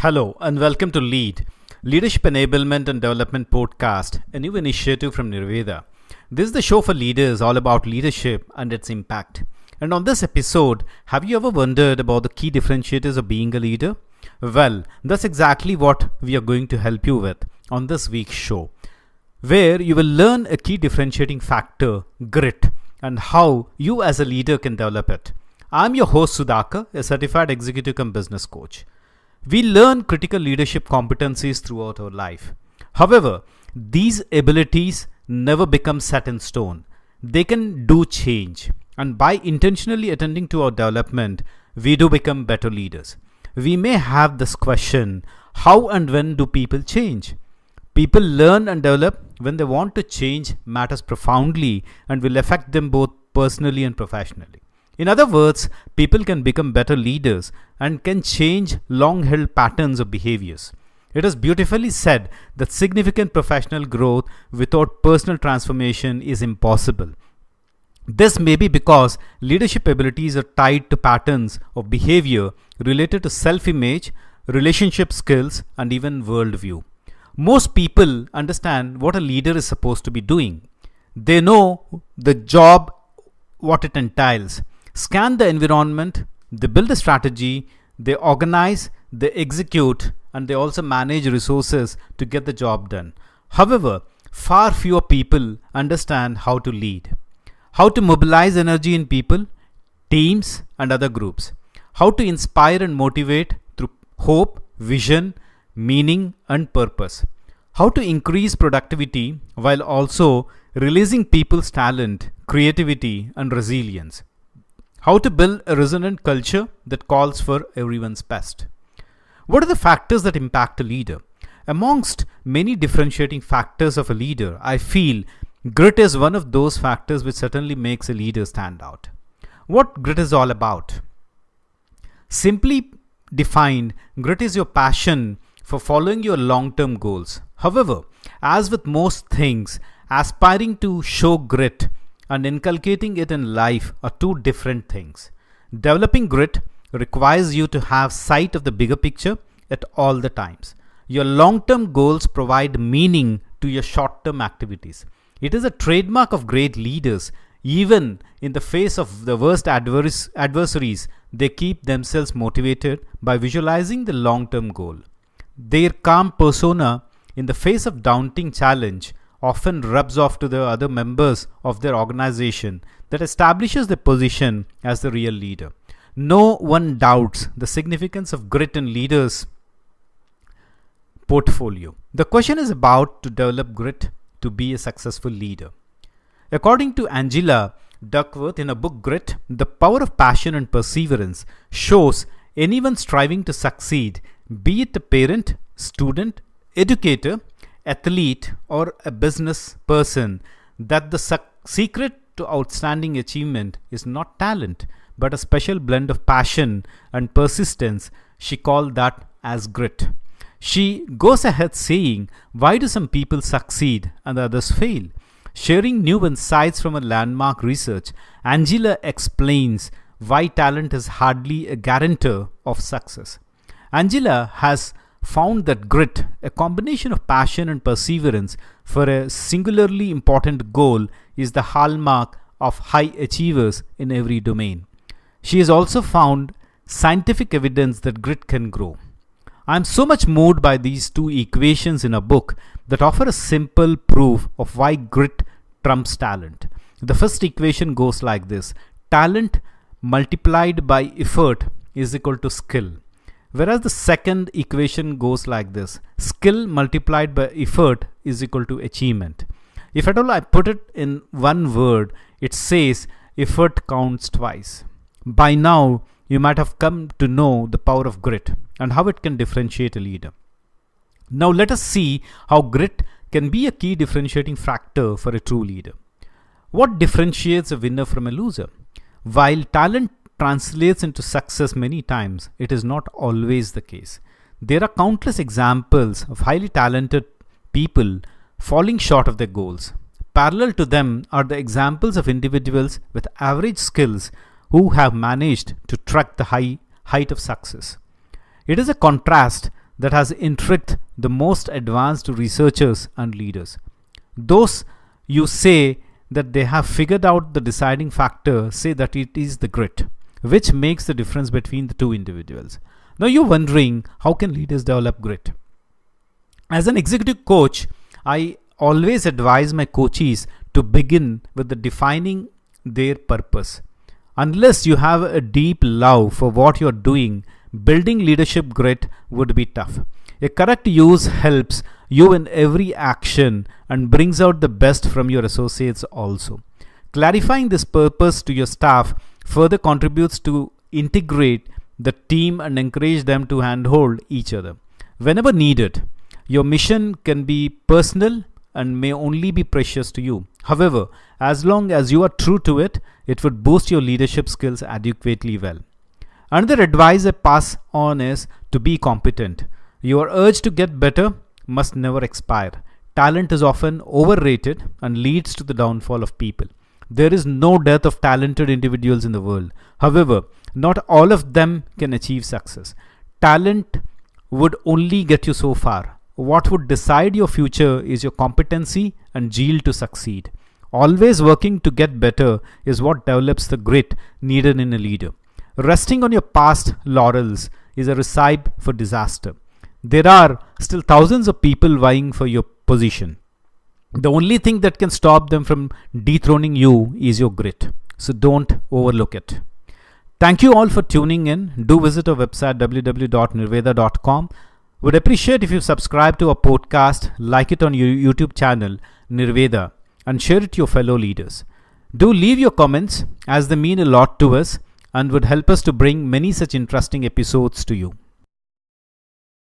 Hello and welcome to Leadership Enablement and Development Podcast, a new initiative from Nirveda. This is the show for leaders all about leadership and its impact. And on this episode, have you ever wondered about the key differentiators of being a leader? Well, that's exactly what we are going to help you with on this week's show, where you will learn a key differentiating factor, grit, and how you as a leader can develop it. I'm your host Sudhakar, a certified executive cum business coach. We learn critical leadership competencies throughout our life. However, these abilities never become set in stone. They can do change. And by intentionally attending to our development, we do become better leaders. We may have this question, how and when do people change? People learn and develop when they want to change matters profoundly and will affect them both personally and professionally. In other words, people can become better leaders and can change long-held patterns of behaviors. It is beautifully said that significant professional growth without personal transformation is impossible. This may be because leadership abilities are tied to patterns of behavior related to self-image, relationship skills, and even worldview. Most people understand what a leader is supposed to be doing. They know the job, what it entails. Scan the environment, they build a strategy, they organize, they execute, and they also manage resources to get the job done. However, far fewer people understand how to lead, how to mobilize energy in people, teams, and other groups, how to inspire and motivate through hope, vision, meaning, and purpose, how to increase productivity while also releasing people's talent, creativity, and resilience. How to build a resonant culture that calls for everyone's best. What are the factors that impact a leader? Amongst many differentiating factors of a leader, I feel grit is one of those factors which certainly makes a leader stand out. What grit is all about? Simply defined, grit is your passion for following your long-term goals. However, as with most things, aspiring to show grit and inculcating it in life are two different things. Developing grit requires you to have sight of the bigger picture at all the times. Your long-term goals provide meaning to your short-term activities. It is a trademark of great leaders. Even in the face of the worst adversaries, they keep themselves motivated by visualizing the long-term goal. Their calm persona in the face of daunting challenge often rubs off to the other members of their organization that establishes their position as the real leader. No one doubts the significance of grit in leaders' portfolio. The question is about to develop grit to be a successful leader. According to Angela Duckworth in her book Grit, the power of passion and perseverance shows anyone striving to succeed, be it a parent, student, educator, athlete, or a business person, that the secret to outstanding achievement is not talent but a special blend of passion and persistence. She called that as grit. She goes ahead saying, why do some people succeed and others fail? Sharing new insights from a landmark research, Angela explains why talent is hardly a guarantor of success. Angela has found that grit, a combination of passion and perseverance for a singularly important goal, is the hallmark of high achievers in every domain. She has also found scientific evidence that grit can grow. I am so much moved by these two equations in a book that offer a simple proof of why grit trumps talent. The first equation goes like this: talent multiplied by effort is equal to skill. Whereas the second equation goes like this: skill multiplied by effort is equal to achievement. If at all I put it in one word, it says effort counts twice. By now, you might have come to know the power of grit and how it can differentiate a leader. Now let us see how grit can be a key differentiating factor for a true leader. What differentiates a winner from a loser? While talent translates into success many times, it is not always the case. There are countless examples of highly talented people falling short of their goals. Parallel to them are the examples of individuals with average skills who have managed to track the height of success. It is a contrast that has intrigued the most advanced researchers and leaders. Those you say that they have figured out the deciding factor say that it is the grit, which makes the difference between the two individuals. Now you're wondering, how can leaders develop grit? As an executive coach, I always advise my coachees to begin with the defining their purpose. Unless you have a deep love for what you're doing, building leadership grit would be tough. A correct use helps you in every action and brings out the best from your associates also. Clarifying this purpose to your staff further contributes to integrate the team and encourage them to handhold each other. Whenever needed, your mission can be personal and may only be precious to you. However, as long as you are true to it, it would boost your leadership skills adequately well. Another advice I pass on is to be competent. Your urge to get better must never expire. Talent is often overrated and leads to the downfall of people. There is no dearth of talented individuals in the world. However, not all of them can achieve success. Talent would only get you so far. What would decide your future is your competency and zeal to succeed. Always working to get better is what develops the grit needed in a leader. Resting on your past laurels is a recipe for disaster. There are still thousands of people vying for your position. The only thing that can stop them from dethroning you is your grit. So don't overlook it. Thank you all for tuning in. Do visit our website www.nirveda.com. Would appreciate if you subscribe to our podcast, like it on your YouTube channel, Nirveda, and share it to your fellow leaders. Do leave your comments as they mean a lot to us and would help us to bring many such interesting episodes to you.